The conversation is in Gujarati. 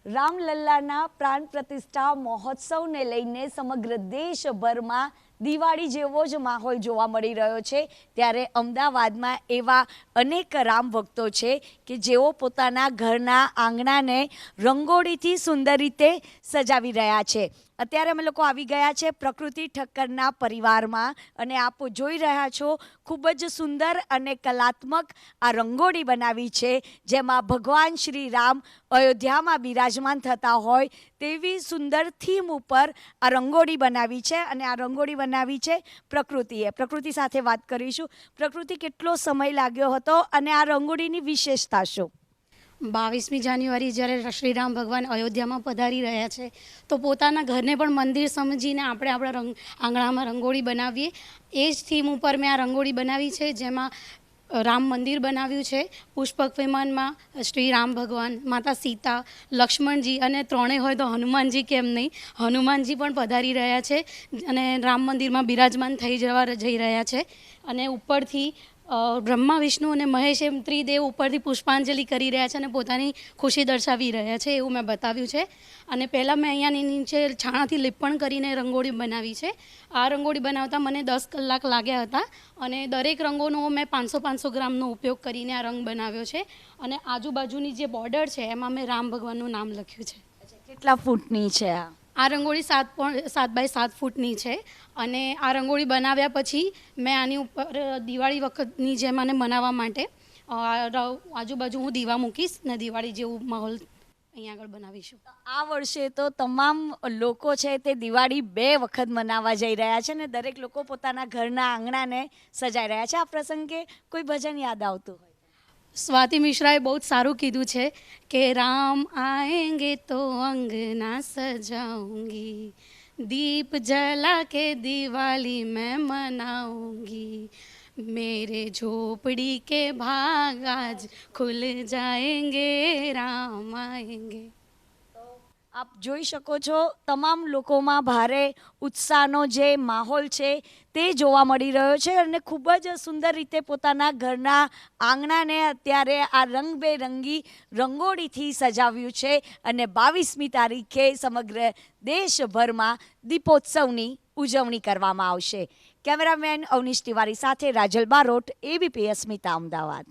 રામલલ્લાના પ્રાણ પ્રતિષ્ઠા મહોત્સવને લઈને સમગ્ર દેશભરમાં દિવાળી જેવો જ માહોલ જોવા મળી રહ્યો છે। ત્યારે અમદાવાદમાં એવા અનેક રામ ભક્તો છે કે જેઓ પોતાના ઘરના આંગણાને રંગોળીથી સુંદર રીતે સજાવી રહ્યા છે। અત્યારે અમે લોકો આવી ગયા છે પ્રકૃતિ ઠક્કરના પરિવારમાં અને આપ જોઈ રહ્યા છો ખૂબ જ સુંદર અને કલાત્મક આ રંગોળી બનાવી છે, જેમાં ભગવાન શ્રી રામ અયોધ્યામાં બિરાજમાન થતા હોય તેવી સુંદર થીમ ઉપર આ રંગોળી બનાવી છે અને આ રંગોળી બનાવી છે પ્રકૃતિએ। પ્રકૃતિ સાથે વાત કરીશું। પ્રકૃતિ, કેટલો સમય લાગ્યો હતો અને આ રંગોળીની વિશેષતા શું? 22મી જાન્યુઆરી જ્યારે શ્રીરામ ભગવાન અયોધ્યામાં પધારી રહ્યા છે તો પોતાના ઘરને પણ મંદિર સમજીને આપણે આપણા આંગણામાં રંગોળી બનાવીએ। એ જ થીમ ઉપર મેં આ રંગોળી બનાવી છે, જેમાં રામ મંદિર બનાવ્યું છે। પુષ્પક વિમાનમાં શ્રી રામ ભગવાન, માતા સીતા, લક્ષ્મણજી અને ત્રણેય હોય તો હનુમાનજી કેમ નહીં, હનુમાનજી પણ પધારી રહ્યા છે અને રામ મંદિરમાં બિરાજમાન જઈ રહ્યા છે। અને ઉપરથી બ્રહ્મા, વિષ્ણુ અને મહેશ એમ ત્રિદેવ ઉપરથી પુષ્પાંજલિ કરી રહ્યા છે અને પોતાની ખુશી દર્શાવી રહ્યા છે, એવું મેં બતાવ્યું છે। અને પહેલાં મેં અહીંયાની નીચે છાણાથી લીપણ કરીને રંગોળી બનાવી છે। આ રંગોળી બનાવતા મને 10 કલાક લાગ્યા હતા અને દરેક રંગોનો મેં 500 ગ્રામનો ઉપયોગ કરીને આ રંગ બનાવ્યો છે। અને આજુબાજુની જે બોર્ડર છે એમાં મેં રામ ભગવાનનું નામ લખ્યું છે। કેટલા ફૂટની છે આ? આ રંગોળી 7 બાય 7 ફૂટની છે અને આ રંગોળી બનાવ્યા પછી મેં આની ઉપર દિવાળી વખતની જેમ આને મનાવવા માટે આજુબાજુ હું દીવા મૂકીશ ને દિવાળી જેવું માહોલ અહીંયા આગળ બનાવીશું। આ વર્ષે તો તમામ લોકો છે તે દિવાળી 2 વખત મનાવવા જઈ રહ્યા છે ને દરેક લોકો પોતાના ઘરના આંગણાને સજાઈ રહ્યા છે। આ પ્રસંગે કોઈ ભજન યાદ આવતું હોય? સ્વાતિ મિશ્રાએ બહુ જ સારું કીધું છે કે રામ આएंगे તો અંગના સજાऊंगी, दीप जला के दिवाली मैं मनाऊंगी, मेरे झोपड़ी के भाग आज खुल जाएंगे, राम आएंगे। આપ જોઈ શકો છો તમામ લોકોમાં ભારે ઉત્સાહનો જે માહોલ છે તે જોવા મળી રહ્યો છે અને ખૂબ જ સુંદર રીતે પોતાના ઘરના આંગણાને અત્યારે આ રંગબેરંગી રંગોળીથી સજાવ્યું છે અને 22મી તારીખે સમગ્ર દેશભરમાં દીપોત્સવની ઉજવણી કરવામાં આવશે। કેમેરામેન અવનીશ તિવારી સાથે રાજલ બારોટ, ABP અસ્મિતા, અમદાવાદ।